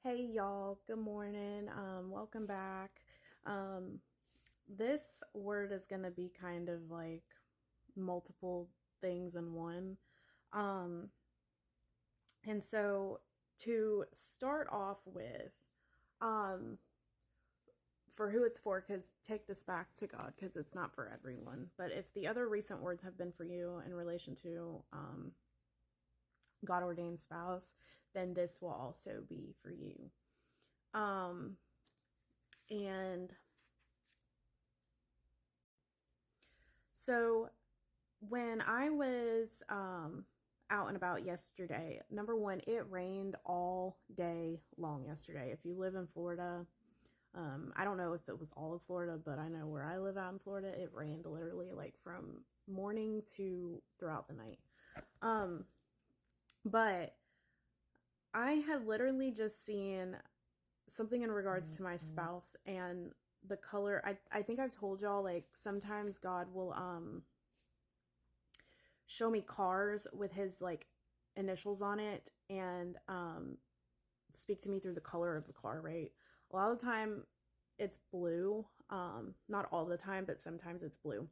Hey y'all, good morning. Welcome back. Um, this word is going to be kind of like multiple things in one. Um, and so to start off with, um, for who it's for, because take this back to God, because it's not for everyone. But if the other recent words have been for you in relation to God ordained spouse, then this will also be for you. Um, and So when I was out and about yesterday, number one, it rained all day long yesterday. If you live in Florida, I don't know if it was all of Florida, but I know where I live out in Florida, it rained literally like from morning to throughout the night. Um, but I had literally just seen something in regards to my spouse and the color. I think I've told y'all, like, sometimes God will show me cars with his like initials on it and speak to me through the color of the car, right? A lot of the time it's blue. Not all the time, but sometimes it's blue,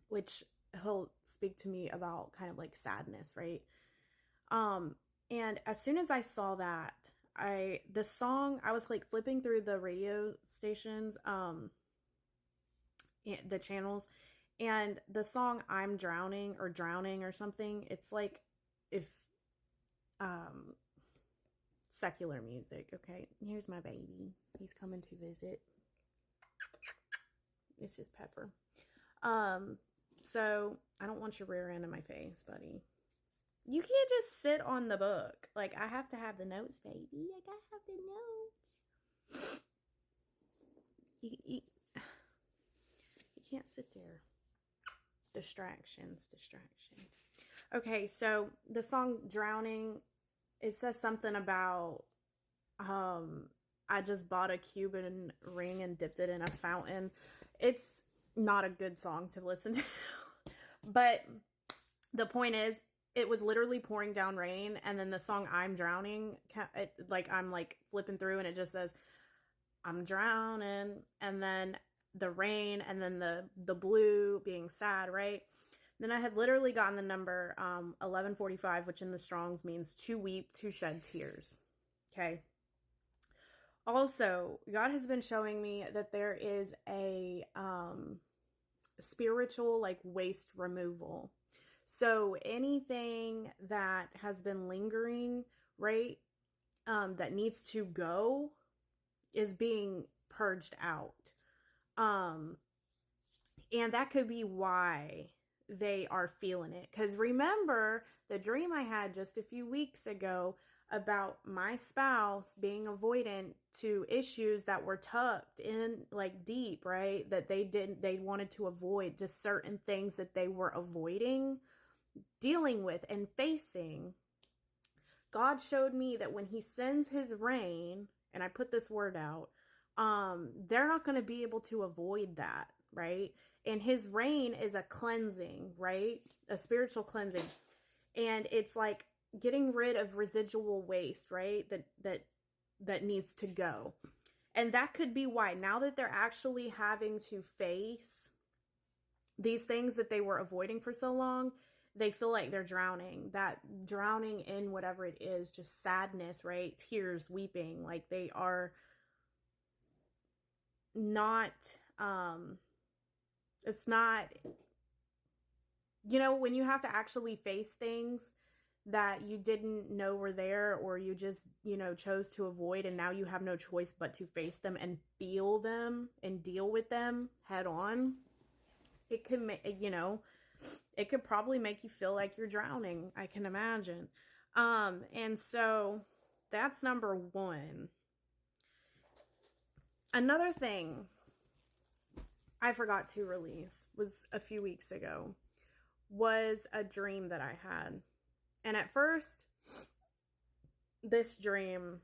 which he'll speak to me about kind of like sadness, right? Um and as soon as I saw that, the song, I was like flipping through the radio stations, the channels, and the song I'm Drowning or Drowning or something, it's like if um secular music. Okay, here's my baby, he's coming to visit. This is Pepper. um so I don't want your rear end in my face, buddy. You can't just sit on the book. Like, I have to have the notes, baby. I gotta have the notes. You can't sit there. Distractions. Okay, so the song Drowning, it says something about I just bought a Cuban ring and dipped it in a fountain. It's not a good song to listen to. But the point is, it was literally pouring down rain, and then the song I'm Drowning, like I'm like flipping through and it just says I'm drowning, and then the rain, and then the blue being sad, right? Then I had literally gotten the number 1145, which in the Strongs means to weep, to shed tears. Okay. Also, God has been showing me that there is a spiritual like waste removal. So anything that has been lingering, right, that needs to go is being purged out. Um, and that could be why they are feeling it. Because remember the dream I had just a few weeks ago about my spouse being avoidant to issues that were tucked in like deep, right? That they wanted to avoid, just certain things that they were avoiding dealing with and facing. God showed me that when he sends his rain, and I put this word out, they're not going to be able to avoid that, right? And his rain is a cleansing, right? A spiritual cleansing. And it's like getting rid of residual waste, right? That needs to go. And that could be why now that they're actually having to face these things that they were avoiding for so long, they feel like they're drowning. That drowning in whatever it is, just sadness, right? Tears, weeping, like they are not, it's not, when you have to actually face things that you didn't know were there, or you just, chose to avoid, and now you have no choice but to face them and feel them and deal with them head on. It could make, it could probably make you feel like you're drowning, I can imagine. And so that's number one. Another thing I forgot to release was a few weeks ago was a dream that I had. And at first, this dream,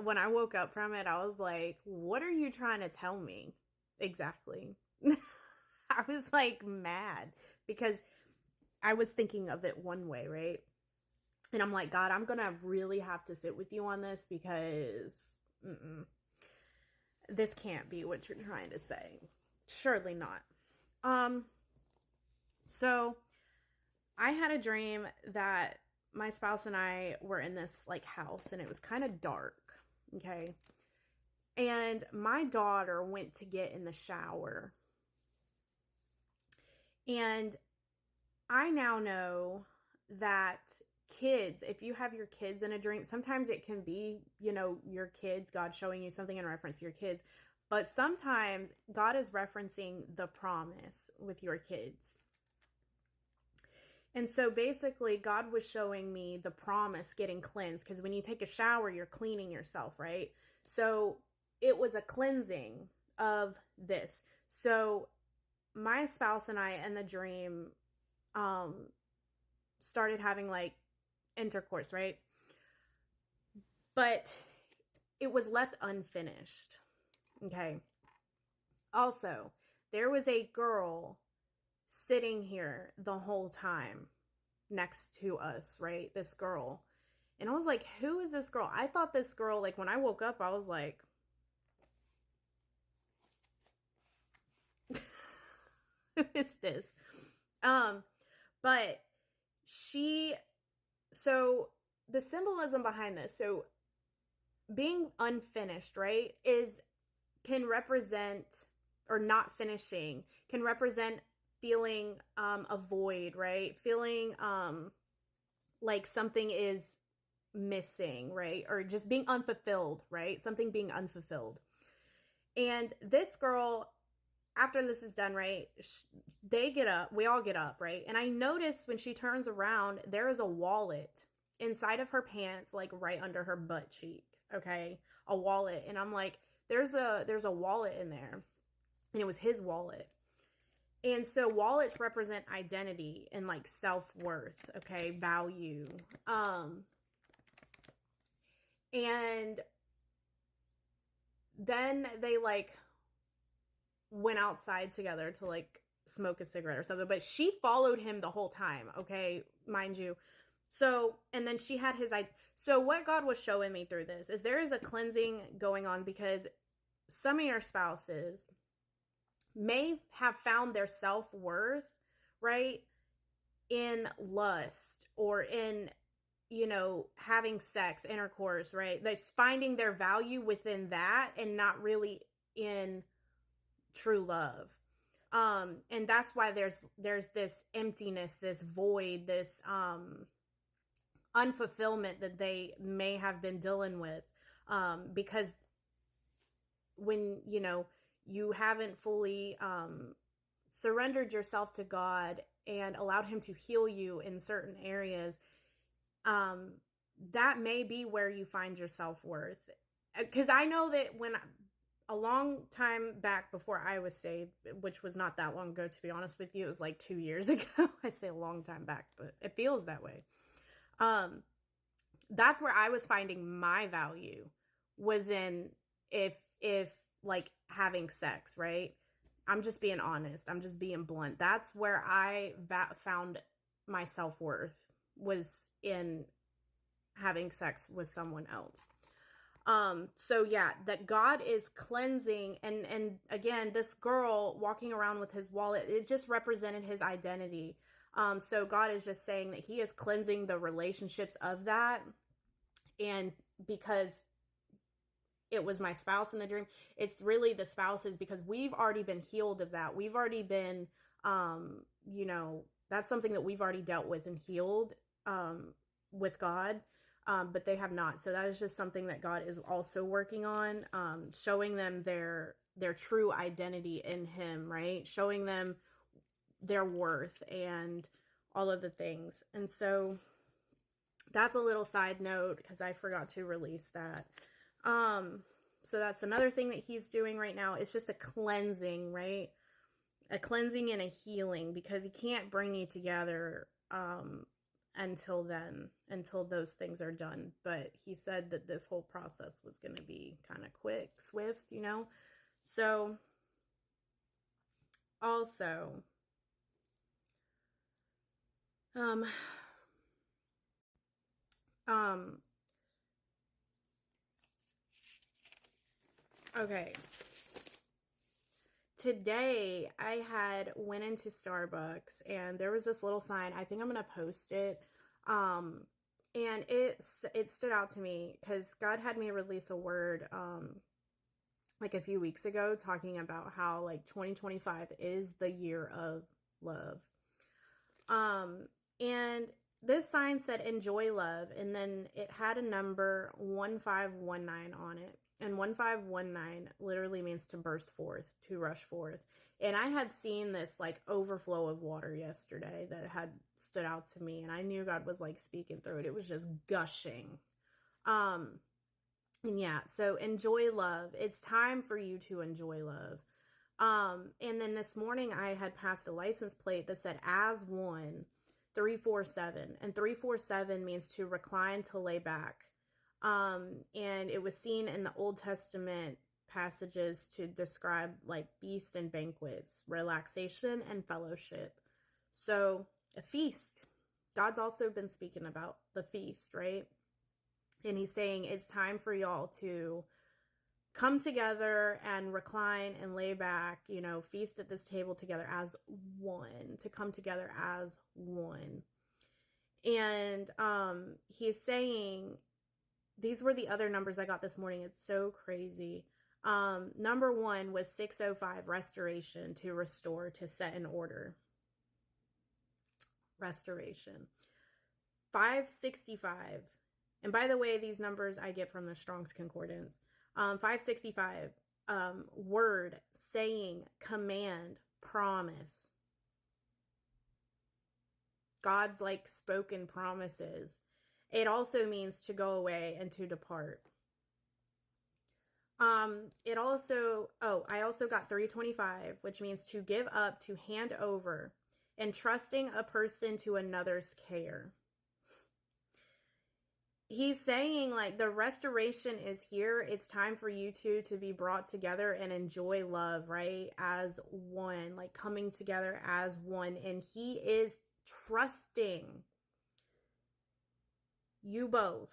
when I woke up from it, I was like, what are you trying to tell me exactly? I was like mad because I was thinking of it one way, right? And I'm like, God, I'm going to really have to sit with you on this because this can't be what you're trying to say. Surely not. So I had a dream that my spouse and I were in this like house and it was kind of dark. Okay. And my daughter went to get in the shower. And I now know that kids, if you have your kids in a dream, sometimes it can be, your kids, God showing you something in reference to your kids. But sometimes God is referencing the promise with your kids. And so basically, God was showing me the promise getting cleansed, because when you take a shower, you're cleaning yourself, right? So it was a cleansing of this. So my spouse and I in the dream started having like intercourse, right? But it was left unfinished. Okay. Also, there was a girl sitting here the whole time next to us, right? This girl. And I was like, who is this girl? I thought this girl, like when I woke up, I was like, who is this? But so the symbolism behind this, so being unfinished, right, can represent, or not finishing, can represent feeling a void, right? Feeling like something is missing, right? Or just being unfulfilled, right? Something being unfulfilled. And this girl, after this is done, right, they get up, we all get up, right? And I notice when she turns around, there is a wallet inside of her pants, like right under her butt cheek, okay? A wallet. And I'm like, there's a wallet in there. And it was his wallet. And so wallets represent identity and like self-worth, okay, value. And then they like went outside together to like smoke a cigarette or something, but she followed him the whole time, okay, mind you. So, and then she had so what God was showing me through this is there is a cleansing going on, because some of your spouses may have found their self-worth, right, in lust or in, having sex, intercourse, right? That's finding their value within that and not really in true love. And that's why there's this emptiness, this void, this unfulfillment that they may have been dealing with, because when you haven't fully surrendered yourself to God and allowed him to heal you in certain areas, that may be where you find your self-worth. Because I know that when a long time back before I was saved, which was not that long ago, to be honest with you, it was like 2 years ago. I say a long time back, but it feels that way. That's where I was finding my value, was in if like having sex, right? I'm just being honest. I'm just being blunt. That's where I found my self-worth, was in having sex with someone else. So yeah, that God is cleansing, and again, this girl walking around with his wallet, it just represented his identity. So God is just saying that he is cleansing the relationships of that. And because it was my spouse in the dream, it's really the spouses, because we've already been healed of that. We've already been, that's something that we've already dealt with and healed with God. But they have not. So that is just something that God is also working on, showing them their true identity in him, right? Showing them their worth and all of the things. And so that's a little side note, because I forgot to release that. So that's another thing that he's doing right now. It's just a cleansing, right? A cleansing and a healing, because he can't bring you together until those things are done. But he said that this whole process was going to be kind of quick, swift, So also, Um, okay. Today I had went into Starbucks and there was this little sign. I think I'm gonna post it. Um, and it stood out to me because God had me release a word like a few weeks ago talking about how like 2025 is the year of love. Um, and this sign said enjoy love, and then it had a number 1519 on it. And 1519 literally means to burst forth, to rush forth. And I had seen this like overflow of water yesterday that had stood out to me, and I knew God was like speaking through it. It was just gushing. Um, and yeah, so enjoy love. It's time for you to enjoy love. And then this morning I had passed a license plate that said as one 347, and 347 means to recline, to lay back. And it was seen in the Old Testament passages to describe like feast and banquets, relaxation and fellowship. So a feast. God's also been speaking about the feast, right? And he's saying it's time for y'all to come together and recline and lay back, feast at this table together as one, to come together as one. And he's saying, these were the other numbers I got this morning. It's so crazy. Number 1 was 605, restoration, to restore, to set in order. Restoration. 565. And by the way, these numbers I get from the Strong's Concordance. 565, word, saying, command, promise. God's like spoken promises. It also means to go away and to depart. I also got 325, which means to give up, to hand over, entrusting a person to another's care. He's saying like the restoration is here. It's time for you two to be brought together and enjoy love, right? As one, like coming together as one. And he is trusting you both.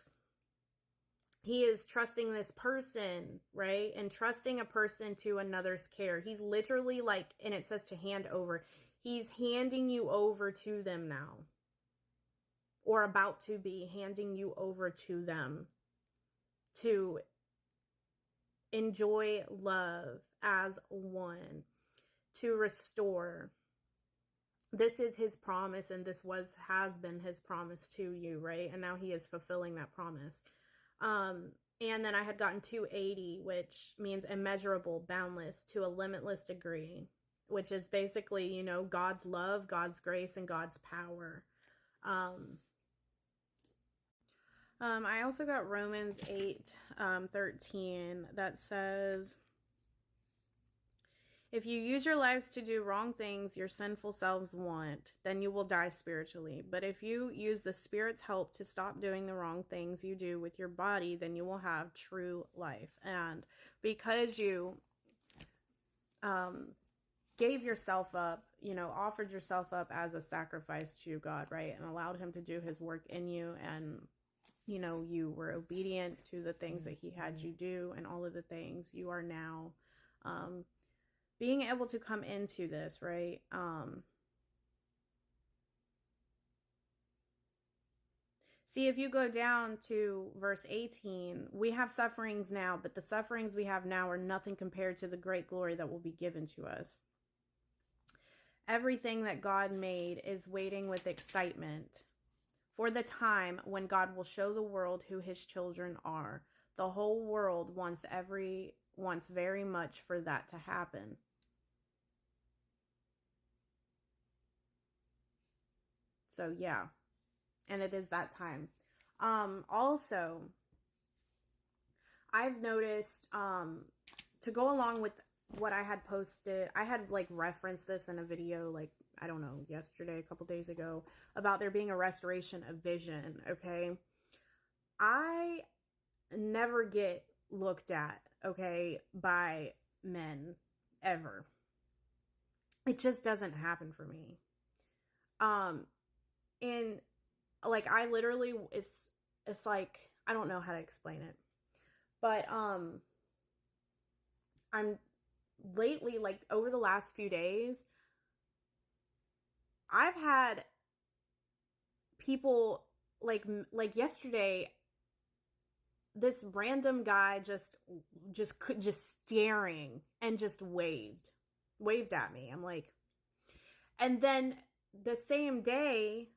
He is trusting this person, right? And trusting a person to another's care. He's literally like, and it says to hand over. He's handing you over to them now. Or about to be handing you over to them to enjoy love as one, to restore. This is his promise, and this has been his promise to you, right? And now he is fulfilling that promise. And then I had gotten 280, which means immeasurable, boundless, to a limitless degree, which is basically, God's love, God's grace, and God's power. I also got Romans 8:13 that says, if you use your lives to do wrong things your sinful selves want, then you will die spiritually. But if you use the Spirit's help to stop doing the wrong things you do with your body, then you will have true life. And because you gave yourself up, offered yourself up as a sacrifice to God, right? And allowed him to do his work in you, and you were obedient to the things that he had you do, and all of the things, you are now being able to come into this, right? See, if you go down to verse 18, we have sufferings now, but the sufferings we have now are nothing compared to the great glory that will be given to us. Everything that God made is waiting with excitement for the time when God will show the world who his children are. The whole world wants very much for that to happen. So yeah, and it is that time. Also, I've noticed, to go along with what I had posted, I had like referenced this in a video, like, I don't know, yesterday, a couple days ago, about there being a restoration of vision, okay? I never get looked at, okay, by men, ever. It just doesn't happen for me. And like, I literally, it's like, I don't know how to explain it. But I'm lately, like over the last few days, I've had people like yesterday, this random guy just staring and just waved at me. I'm like, and then the same day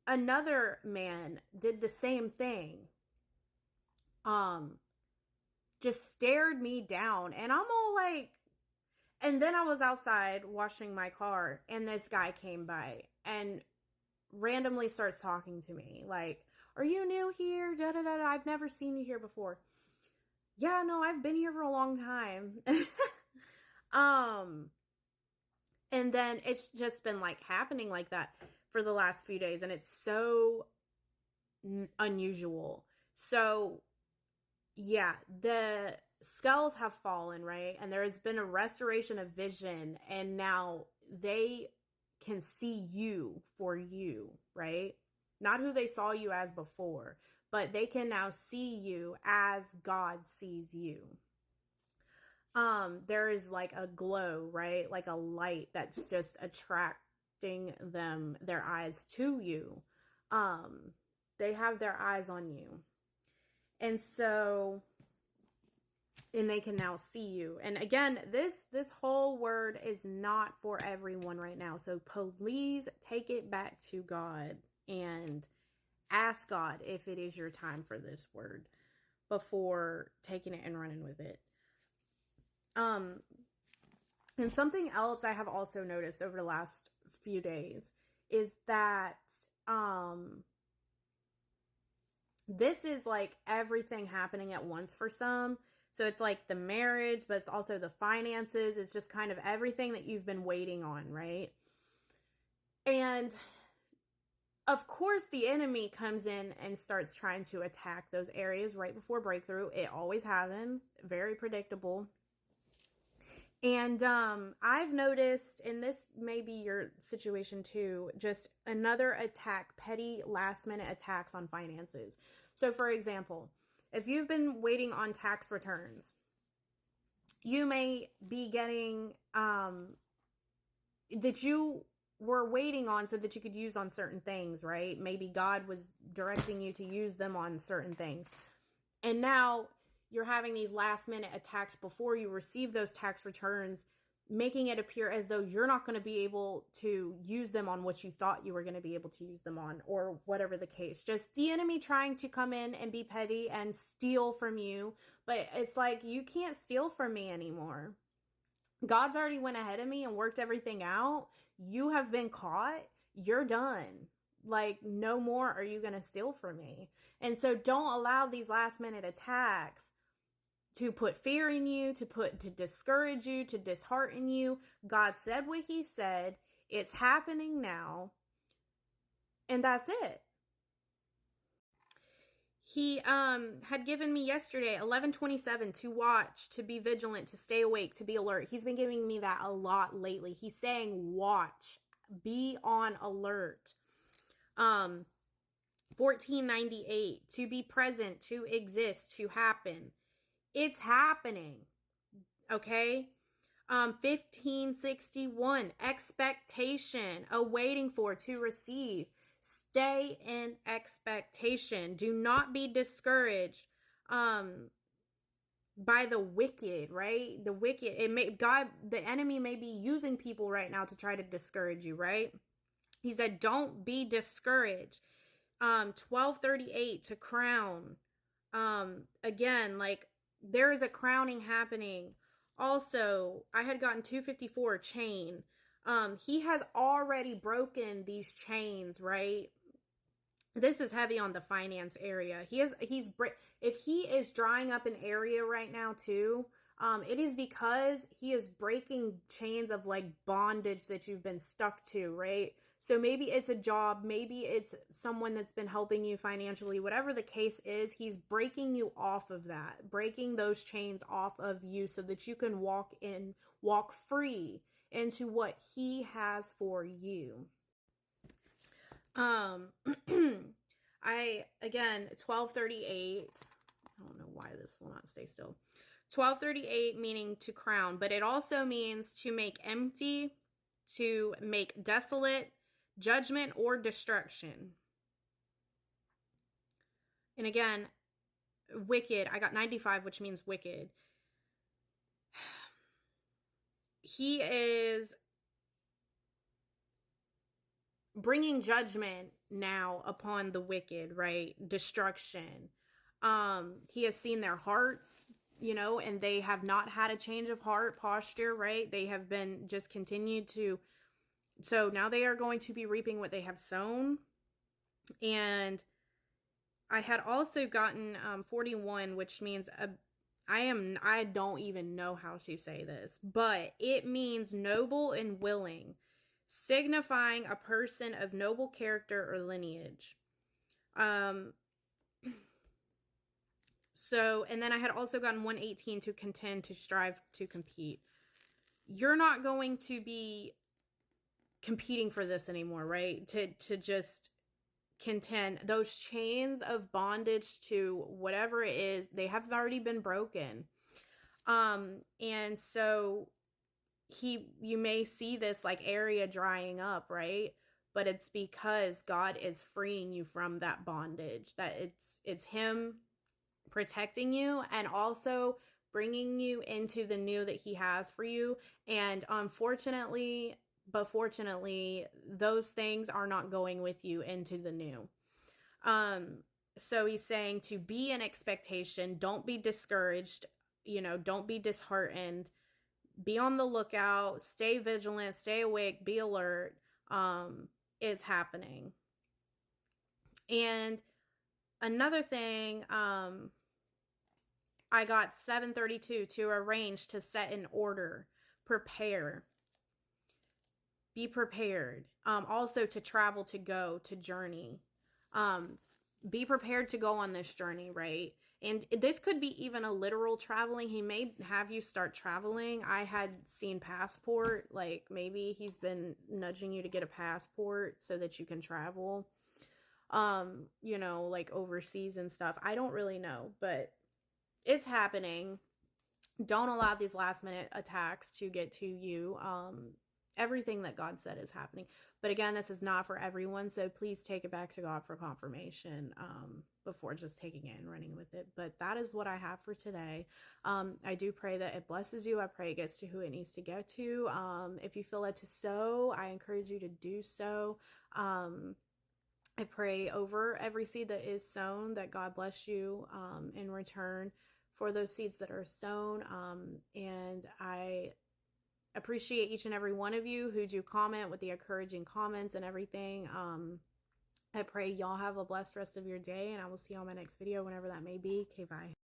another man did the same thing. Um just stared me down, and I'm all like, and then I was outside washing my car and this guy came by and randomly starts talking to me like, "Are you new here? Da da da. I've never seen you here before." Yeah, no, I've been here for a long time. um and then it's just been like happening like that for the last few days, and it's so unusual. So yeah, the skulls have fallen, right? And there has been a restoration of vision, and now they can see you for you, right? Not who they saw you as before, but they can now see you as God sees you. There is like a glow, right? Like a light that's just attracting their eyes to you. Um, they have their eyes on you. And so, and they can now see you. And again, this whole word is not for everyone right now. So please take it back to God and ask God if it is your time for this word before taking it and running with it. And something else I have also noticed over the last few days is that this is like everything happening at once for some. So it's like the marriage, but it's also the finances. It's just kind of everything that you've been waiting on, right? And of course, the enemy comes in and starts trying to attack those areas right before breakthrough. It always happens. Very predictable. And I've noticed, and this may be your situation too, just another attack, petty last minute attacks on finances. So for example, if you've been waiting on tax returns, you may be getting that you were waiting on so that you could use on certain things, right? Maybe God was directing you to use them on certain things. And now you're having these last minute attacks before you receive those tax returns, making it appear as though you're not going to be able to use them on what you thought you were going to be able to use them on, or whatever the case. Just the enemy trying to come in and be petty and steal from you. But it's like, you can't steal from me anymore. God's already went ahead of me and worked everything out. You have been caught. You're done. Like, no more are you going to steal from me. And so don't allow these last minute attacks to put fear in you, to discourage you, to dishearten you. God said what he said. It's happening now. And that's it. He had given me yesterday 11:27 to watch, to be vigilant, to stay awake, to be alert. He's been giving me that a lot lately. He's saying watch, be on alert. 1498, to be present, to exist, to happen. It's happening. Okay? 1561, expectation, awaiting for, to receive. Stay in expectation. Do not be discouraged by the wicked, right? The wicked, the enemy may be using people right now to try to discourage you, right? He said, don't be discouraged. 1238, to crown. Again, like, there is a crowning happening. Also, I had gotten 254, chain. He has already broken these chains, right? This is heavy on the finance area. If he is drying up an area right now too, it is because he is breaking chains of like bondage that you've been stuck to, right? So maybe it's a job, maybe it's someone that's been helping you financially, whatever the case is, he's breaking you off of that, breaking those chains off of you so that you can walk free into what he has for you. Again, 1238. I don't know why this will not stay still. 1238 meaning to crown, but it also means to make empty, to make desolate, judgment, or destruction. And again, wicked, I got 95, which means wicked. He is bringing judgment now upon the wicked, right? Destruction. He has seen their hearts, and they have not had a change of heart posture, right? They have been just continued to. So now they are going to be reaping what they have sown. And I had also gotten 41, which means I don't even know how to say this, but it means noble and willing, signifying a person of noble character or lineage. So, and then I had also gotten 118, to contend, to strive, to compete. You're not going to be competing for this anymore, right? To just contend. Those chains of bondage to whatever it is, they have already been broken. And so you may see this like area drying up, right? But it's because God is freeing you from that bondage. That it's him protecting you and also bringing you into the new that he has for you. And unfortunately, but fortunately, those things are not going with you into the new. So he's saying to be in expectation, don't be discouraged, don't be disheartened, be on the lookout, stay vigilant, stay awake, be alert. It's happening. And another thing, I got 732, to arrange, to set in order, prepare, be prepared. Also to travel, to go, to journey. Be prepared to go on this journey, right? And this could be even a literal traveling. He may have you start traveling. I had seen passport, like maybe he's been nudging you to get a passport so that you can travel, like overseas and stuff. I don't really know, but it's happening. Don't allow these last minute attacks to get to you. Everything that God said is happening. But again, this is not for everyone, so please take it back to God for confirmation before just taking it and running with it. But that is what I have for today. I do pray that it blesses you. I pray it gets to who it needs to get to. If you feel led to sow, I encourage you to do so. I pray over every seed that is sown that God bless you in return for those seeds that are sown. And I appreciate each and every one of you who do comment with the encouraging comments and everything. I pray y'all have a blessed rest of your day, and I will see you on my next video whenever that may be. Okay, bye.